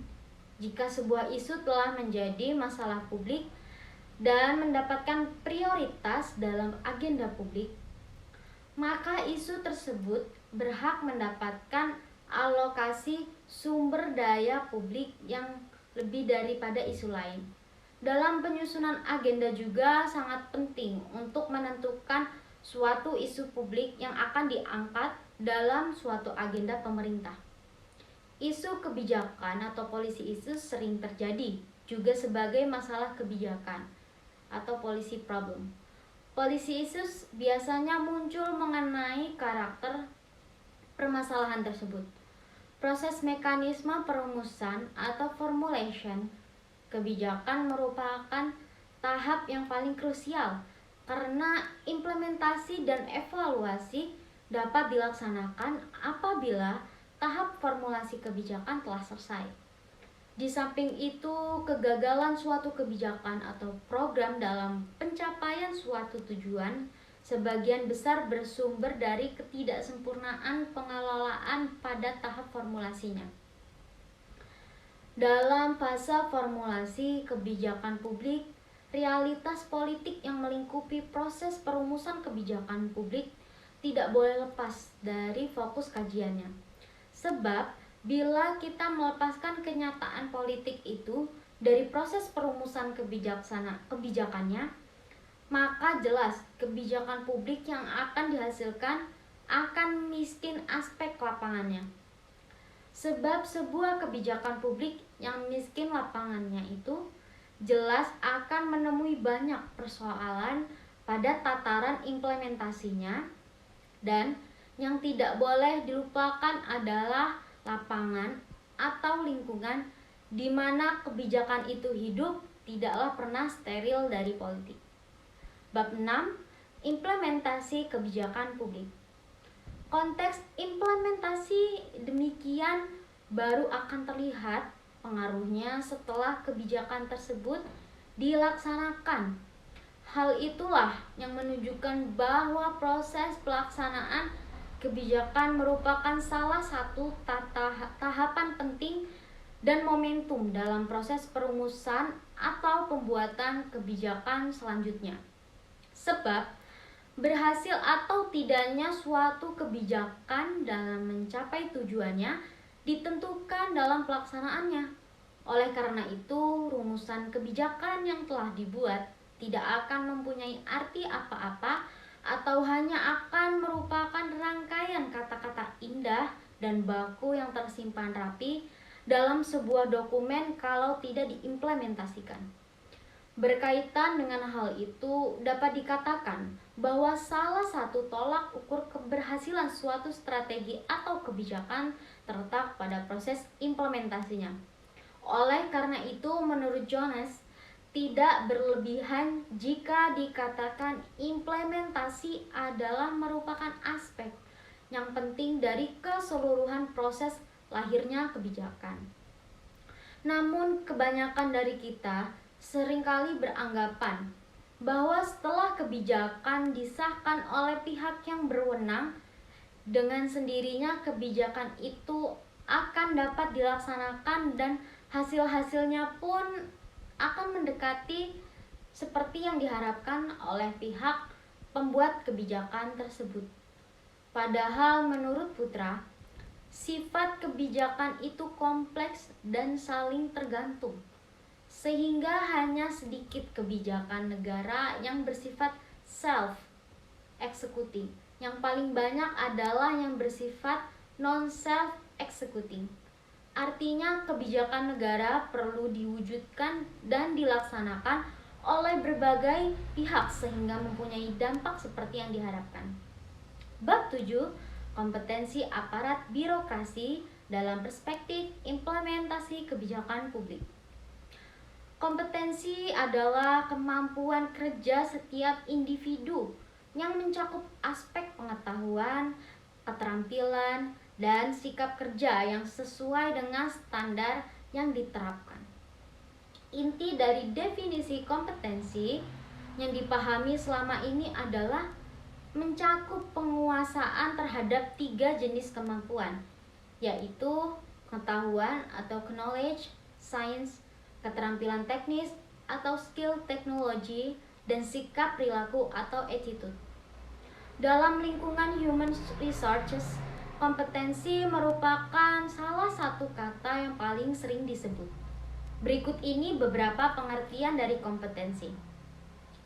jika sebuah isu telah menjadi masalah publik dan mendapatkan prioritas dalam agenda publik, maka isu tersebut berhak mendapatkan alokasi sumber daya publik yang lebih daripada isu lain. Dalam penyusunan agenda juga sangat penting untuk menentukan suatu isu publik yang akan diangkat dalam suatu agenda pemerintah. Isu kebijakan atau policy issues sering terjadi juga sebagai masalah kebijakan atau policy problem. Policy issues biasanya muncul mengenai karakter permasalahan tersebut. Proses mekanisme perumusan atau formulation kebijakan merupakan tahap yang paling krusial karena implementasi dan evaluasi dapat dilaksanakan apabila tahap formulasi kebijakan telah selesai. Di samping itu, kegagalan suatu kebijakan atau program dalam pencapaian suatu tujuan sebagian besar bersumber dari ketidaksempurnaan pengelolaan pada tahap formulasinya. Dalam fase formulasi kebijakan publik, realitas politik yang melingkupi proses perumusan kebijakan publik tidak boleh lepas dari fokus kajiannya. Sebab, bila kita melepaskan kenyataan politik itu dari proses perumusan kebijakannya, maka jelas kebijakan publik yang akan dihasilkan akan miskin aspek lapangannya. Sebab sebuah kebijakan publik yang miskin lapangannya itu jelas akan menemui banyak persoalan pada tataran implementasinya, dan yang tidak boleh dilupakan adalah lapangan atau lingkungan di mana kebijakan itu hidup tidaklah pernah steril dari politik. Bab 6. Implementasi kebijakan publik. Konteks implementasi demikian baru akan terlihat pengaruhnya setelah kebijakan tersebut dilaksanakan. Hal itulah yang menunjukkan bahwa proses pelaksanaan kebijakan merupakan salah satu tahapan penting dan momentum dalam proses perumusan atau pembuatan kebijakan selanjutnya. Sebab, berhasil atau tidaknya suatu kebijakan dalam mencapai tujuannya ditentukan dalam pelaksanaannya. Oleh karena itu, rumusan kebijakan yang telah dibuat tidak akan mempunyai arti apa-apa atau hanya akan merupakan rangkaian kata-kata indah dan baku yang tersimpan rapi dalam sebuah dokumen kalau tidak diimplementasikan. Berkaitan dengan hal itu, dapat dikatakan bahwa salah satu tolak ukur keberhasilan suatu strategi atau kebijakan terletak pada proses implementasinya. Oleh karena itu, menurut Jones, tidak berlebihan jika dikatakan implementasi adalah merupakan aspek yang penting dari keseluruhan proses lahirnya kebijakan. Namun, kebanyakan dari kita seringkali beranggapan bahwa setelah kebijakan disahkan oleh pihak yang berwenang, dengan sendirinya kebijakan itu akan dapat dilaksanakan dan hasil-hasilnya pun akan mendekati seperti yang diharapkan oleh pihak pembuat kebijakan tersebut. Padahal menurut Putra, sifat kebijakan itu kompleks dan saling tergantung, sehingga hanya sedikit kebijakan negara yang bersifat self-executing. Yang paling banyak adalah yang bersifat non-self-executing. Artinya kebijakan negara perlu diwujudkan dan dilaksanakan oleh berbagai pihak sehingga mempunyai dampak seperti yang diharapkan. Bab 7. Kompetensi aparat birokrasi dalam perspektif implementasi kebijakan publik. Kompetensi adalah kemampuan kerja setiap individu yang mencakup aspek pengetahuan, keterampilan, dan sikap kerja yang sesuai dengan standar yang diterapkan. Inti dari definisi kompetensi yang dipahami selama ini adalah mencakup penguasaan terhadap 3 jenis kemampuan, yaitu pengetahuan atau knowledge, science, keterampilan teknis atau skill teknologi, dan sikap perilaku atau attitude. Dalam lingkungan human resources, kompetensi merupakan salah satu kata yang paling sering disebut. Berikut ini beberapa pengertian dari kompetensi.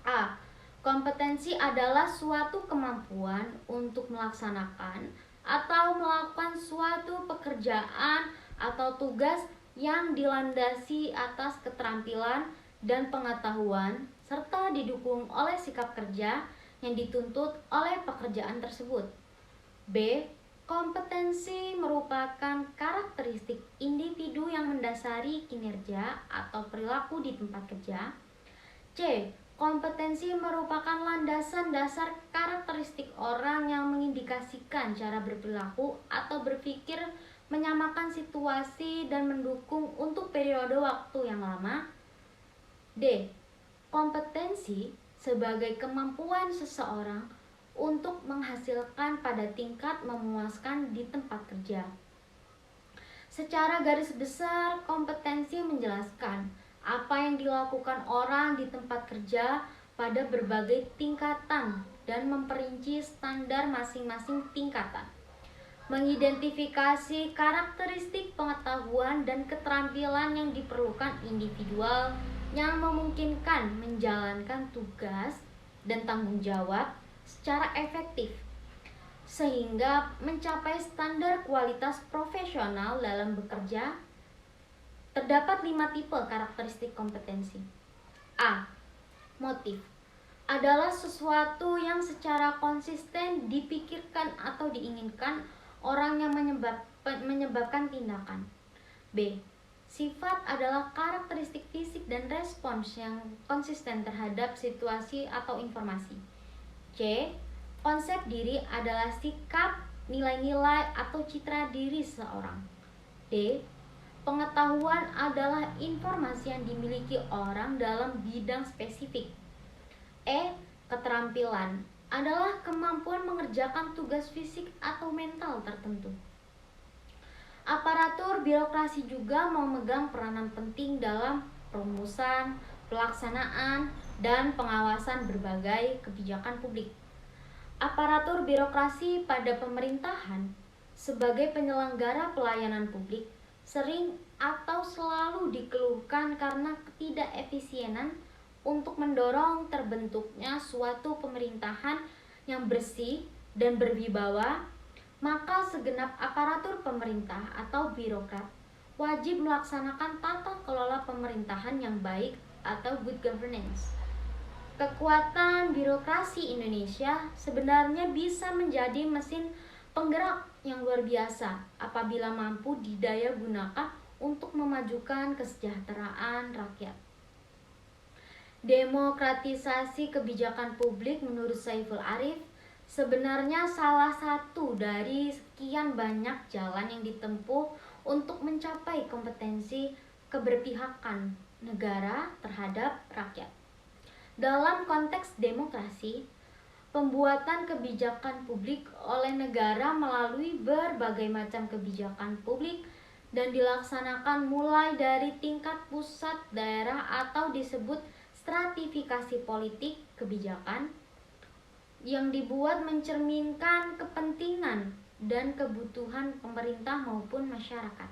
A. Kompetensi adalah suatu kemampuan untuk melaksanakan atau melakukan suatu pekerjaan atau tugas yang dilandasi atas keterampilan dan pengetahuan serta didukung oleh sikap kerja yang dituntut oleh pekerjaan tersebut. B. Kompetensi merupakan karakteristik individu yang mendasari kinerja atau perilaku di tempat kerja. C. Kompetensi merupakan landasan dasar karakteristik orang yang mengindikasikan cara berperilaku atau berpikir, menyamakan situasi dan mendukung untuk periode waktu yang lama. D. Kompetensi sebagai kemampuan seseorang untuk menghasilkan pada tingkat memuaskan di tempat kerja. Secara garis besar, kompetensi menjelaskan apa yang dilakukan orang di tempat kerja pada berbagai tingkatan dan memperinci standar masing-masing tingkatan. Mengidentifikasi karakteristik pengetahuan dan keterampilan yang diperlukan individual yang memungkinkan menjalankan tugas dan tanggung jawab secara efektif sehingga mencapai standar kualitas profesional dalam bekerja. Terdapat 5 tipe karakteristik kompetensi. A. Motif adalah sesuatu yang secara konsisten dipikirkan atau diinginkan orang yang menyebabkan tindakan. B. Sifat adalah karakteristik fisik dan respons yang konsisten terhadap situasi atau informasi. C. Konsep diri adalah sikap, nilai-nilai, atau citra diri seseorang. D. Pengetahuan adalah informasi yang dimiliki orang dalam bidang spesifik. E. Keterampilan adalah kemampuan mengerjakan tugas fisik atau mental tertentu. Aparatur birokrasi juga memegang peranan penting dalam perumusan, pelaksanaan, dan pengawasan berbagai kebijakan publik. Aparatur birokrasi pada pemerintahan sebagai penyelenggara pelayanan publik sering atau selalu dikeluhkan karena ketidakefisienan untuk mendorong terbentuknya suatu pemerintahan yang bersih dan berwibawa. Maka segenap aparatur pemerintah atau birokrat wajib melaksanakan tata kelola pemerintahan yang baik atau good governance. Kekuatan birokrasi Indonesia sebenarnya bisa menjadi mesin penggerak yang luar biasa apabila mampu didaya gunakan untuk memajukan kesejahteraan rakyat. Demokratisasi kebijakan publik menurut Saiful Arif sebenarnya salah satu dari sekian banyak jalan yang ditempuh untuk mencapai kompetensi keberpihakan negara terhadap rakyat. Dalam konteks demokrasi, pembuatan kebijakan publik oleh negara melalui berbagai macam kebijakan publik dan dilaksanakan mulai dari tingkat pusat, daerah, atau disebut stratifikasi politik kebijakan yang dibuat mencerminkan kepentingan dan kebutuhan pemerintah maupun masyarakat.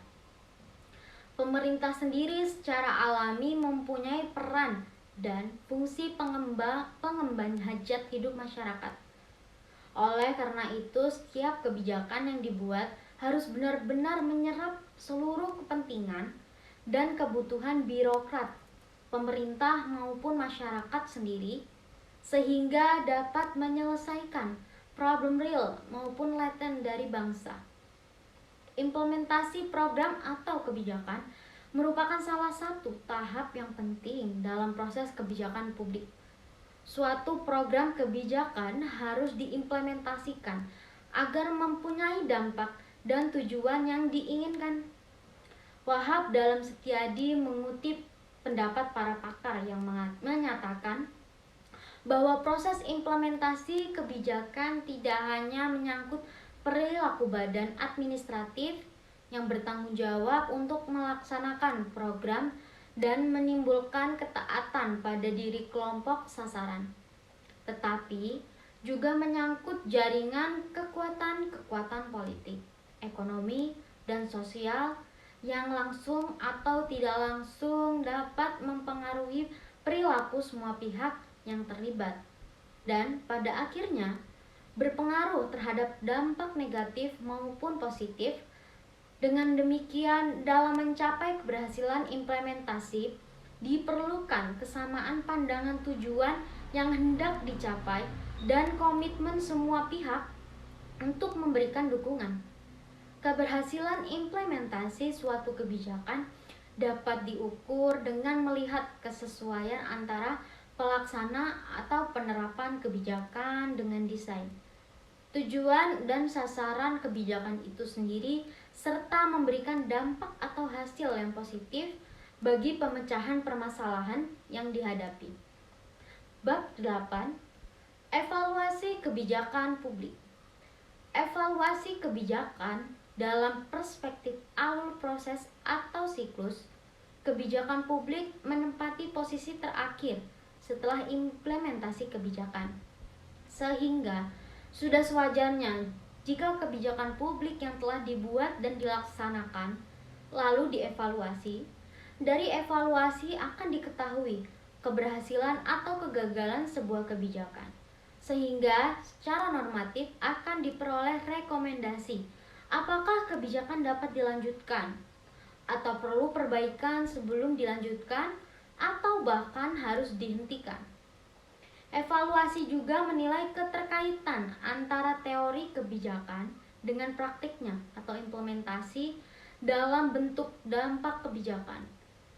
Pemerintah sendiri secara alami mempunyai peran dan fungsi pengemban hajat hidup masyarakat. Oleh karena itu, setiap kebijakan yang dibuat harus benar-benar menyerap seluruh kepentingan dan kebutuhan birokrat, pemerintah maupun masyarakat sendiri, sehingga dapat menyelesaikan problem real maupun laten dari bangsa. Implementasi program atau kebijakan merupakan salah satu tahap yang penting dalam proses kebijakan publik. Suatu program kebijakan harus diimplementasikan agar mempunyai dampak dan tujuan yang diinginkan. Wahab dalam Setiadi mengutip pendapat para pakar yang menyatakan bahwa proses implementasi kebijakan tidak hanya menyangkut perilaku badan administratif yang bertanggung jawab untuk melaksanakan program dan menimbulkan ketaatan pada diri kelompok sasaran, tetapi juga menyangkut jaringan kekuatan-kekuatan politik, ekonomi, dan sosial yang langsung atau tidak langsung dapat mempengaruhi perilaku semua pihak yang terlibat dan pada akhirnya berpengaruh terhadap dampak negatif maupun positif. Dengan demikian, dalam mencapai keberhasilan implementasi diperlukan kesamaan pandangan tujuan yang hendak dicapai dan komitmen semua pihak. untuk memberikan dukungan. Keberhasilan implementasi suatu kebijakan dapat diukur dengan melihat kesesuaian antara pelaksana atau penerapan kebijakan dengan desain, tujuan dan sasaran kebijakan itu sendiri, serta memberikan dampak atau hasil yang positif bagi pemecahan permasalahan yang dihadapi. Bab 8. Evaluasi kebijakan publik. Evaluasi kebijakan dalam perspektif awal proses atau siklus, kebijakan publik menempati posisi terakhir setelah implementasi kebijakan. Sehingga sudah sewajarnya jika kebijakan publik yang telah dibuat dan dilaksanakan lalu dievaluasi. Dari evaluasi akan diketahui keberhasilan atau kegagalan sebuah kebijakan, sehingga secara normatif akan diperoleh rekomendasi apakah kebijakan dapat dilanjutkan atau perlu perbaikan sebelum dilanjutkan atau bahkan harus dihentikan. Evaluasi juga menilai keterkaitan antara teori kebijakan dengan praktiknya atau implementasi dalam bentuk dampak kebijakan.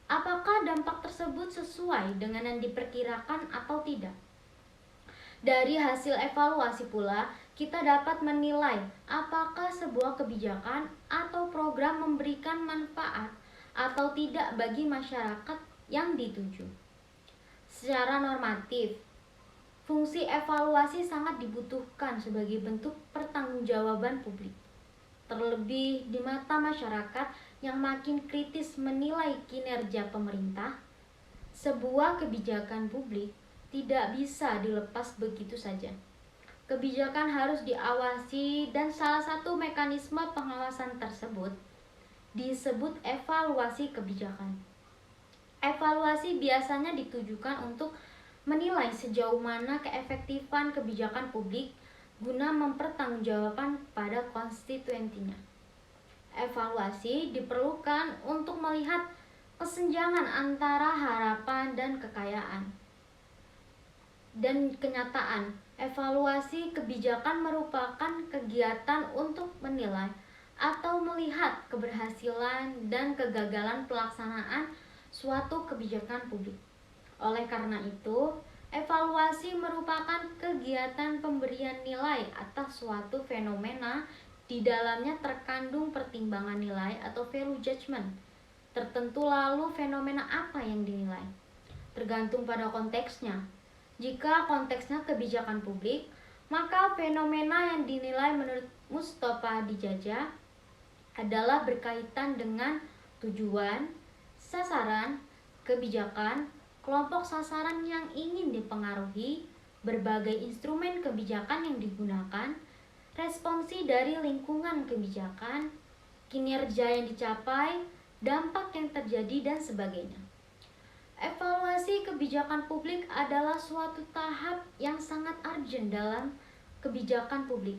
Apakah dampak tersebut sesuai dengan yang diperkirakan atau tidak? Dari hasil evaluasi pula, kita dapat menilai apakah sebuah kebijakan atau program memberikan manfaat atau tidak bagi masyarakat yang dituju. Secara normatif, fungsi evaluasi sangat dibutuhkan sebagai bentuk pertanggungjawaban publik, terlebih di mata masyarakat yang makin kritis menilai kinerja pemerintah. Sebuah kebijakan publik tidak bisa dilepas begitu saja. Kebijakan harus diawasi dan salah satu mekanisme pengawasan tersebut disebut evaluasi kebijakan. Evaluasi biasanya ditujukan untuk menilai sejauh mana keefektifan kebijakan publik guna mempertanggungjawabkan pada konstituennya. Evaluasi diperlukan untuk melihat kesenjangan antara harapan dan kekayaan dan kenyataan. Evaluasi kebijakan merupakan kegiatan untuk menilai atau melihat keberhasilan dan kegagalan pelaksanaan suatu kebijakan publik. Oleh karena itu, evaluasi merupakan kegiatan pemberian nilai atas suatu fenomena. Di dalamnya terkandung pertimbangan nilai atau value judgment tertentu. Lalu fenomena apa yang dinilai? Tergantung pada konteksnya. Jika konteksnya kebijakan publik, maka fenomena yang dinilai menurut Mustafa Dijaja adalah berkaitan dengan tujuan, sasaran, kebijakan, kelompok sasaran yang ingin dipengaruhi, berbagai instrumen kebijakan yang digunakan, responsi dari lingkungan kebijakan, kinerja yang dicapai, dampak yang terjadi, dan sebagainya. Evaluasi kebijakan publik adalah suatu tahap yang sangat urgent dalam kebijakan publik,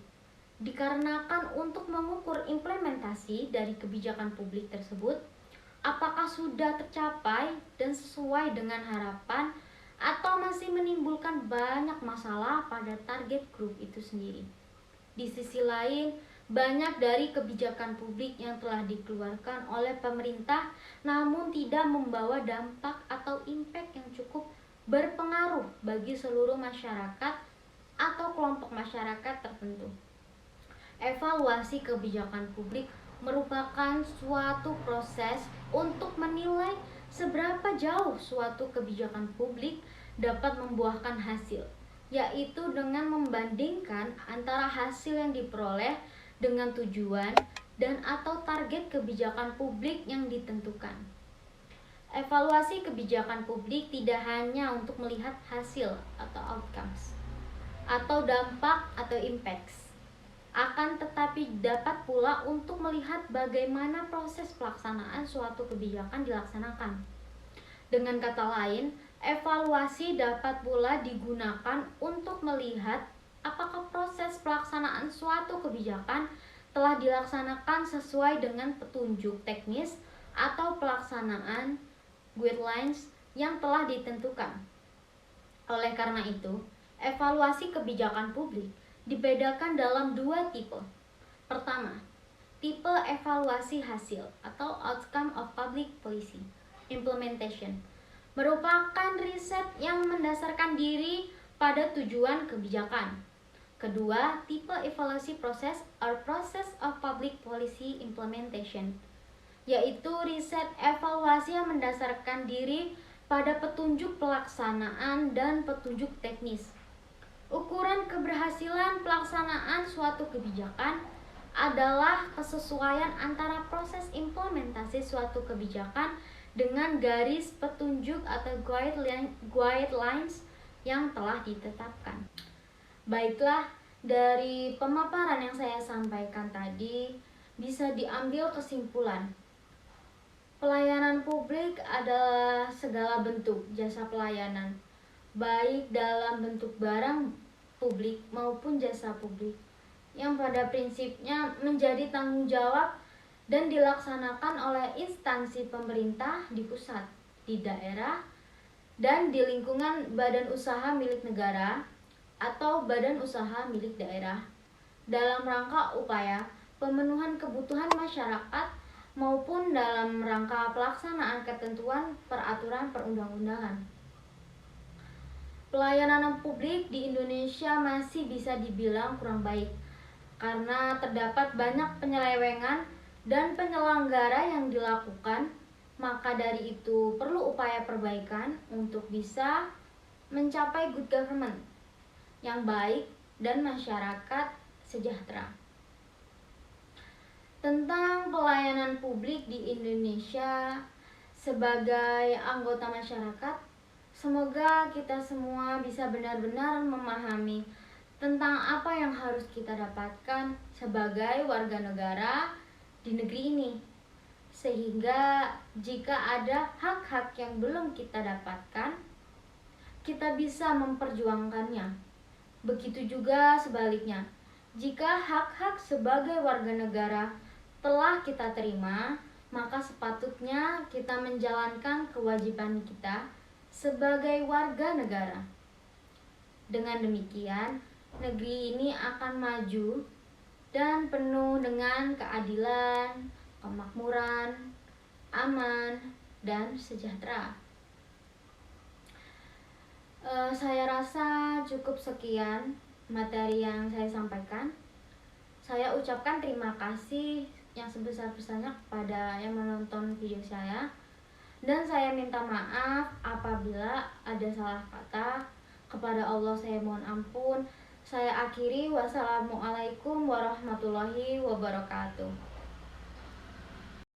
dikarenakan untuk mengukur implementasi dari kebijakan publik tersebut, apakah sudah tercapai dan sesuai dengan harapan atau masih menimbulkan banyak masalah pada target grup itu sendiri. Di sisi lain, banyak dari kebijakan publik yang telah dikeluarkan oleh pemerintah namun tidak membawa dampak atau impact yang cukup berpengaruh bagi seluruh masyarakat atau kelompok masyarakat tertentu. Evaluasi kebijakan publik merupakan suatu proses untuk menilai seberapa jauh suatu kebijakan publik dapat membuahkan hasil, yaitu dengan membandingkan antara hasil yang diperoleh dengan tujuan dan atau target kebijakan publik yang ditentukan. Evaluasi kebijakan publik tidak hanya untuk melihat hasil atau outcomes atau dampak atau impacts, akan tetapi dapat pula untuk melihat bagaimana proses pelaksanaan suatu kebijakan dilaksanakan. Dengan kata lain, evaluasi dapat pula digunakan untuk melihat apakah proses pelaksanaan suatu kebijakan telah dilaksanakan sesuai dengan petunjuk teknis atau pelaksanaan guidelines yang telah ditentukan. Oleh karena itu, evaluasi kebijakan publik dibedakan dalam dua tipe. Pertama, tipe evaluasi hasil atau outcome of public policy implementation merupakan riset yang mendasarkan diri pada tujuan kebijakan. Kedua, tipe evaluasi proses or process of public policy implementation, yaitu riset evaluasi yang mendasarkan diri pada petunjuk pelaksanaan dan petunjuk teknis. Ukuran keberhasilan pelaksanaan suatu kebijakan adalah kesesuaian antara proses implementasi suatu kebijakan dengan garis petunjuk atau guidelines yang telah ditetapkan. Baiklah, dari pemaparan yang saya sampaikan tadi bisa diambil kesimpulan. Pelayanan publik adalah segala bentuk jasa pelayanan, baik dalam bentuk barang publik maupun jasa publik, yang pada prinsipnya menjadi tanggung jawab dan dilaksanakan oleh instansi pemerintah di pusat, di daerah, dan di lingkungan badan usaha milik negara atau badan usaha milik daerah dalam rangka upaya pemenuhan kebutuhan masyarakat maupun dalam rangka pelaksanaan ketentuan peraturan perundang-undangan. Pelayanan publik di Indonesia masih bisa dibilang kurang baik karena terdapat banyak penyelewengan dan penyelenggara yang dilakukan. Maka dari itu perlu upaya perbaikan untuk bisa mencapai good government yang baik dan masyarakat sejahtera. Tentang pelayanan publik di Indonesia sebagai anggota masyarakat, semoga kita semua bisa benar-benar memahami tentang apa yang harus kita dapatkan sebagai warga negara di negeri ini, sehingga jika ada hak-hak yang belum kita dapatkan, kita bisa memperjuangkannya. Begitu juga sebaliknya, jika hak-hak sebagai warga negara telah kita terima, maka sepatutnya kita menjalankan kewajiban kita sebagai warga negara. Dengan demikian, negeri ini akan maju dan penuh dengan keadilan, kemakmuran, aman, dan sejahtera. Saya rasa cukup sekian materi yang saya sampaikan. Saya ucapkan terima kasih yang sebesar-besarnya kepada yang menonton video saya, dan saya minta maaf apabila ada salah kata. Kepada Allah saya mohon ampun. Saya akhiri, wassalamualaikum warahmatullahi wabarakatuh.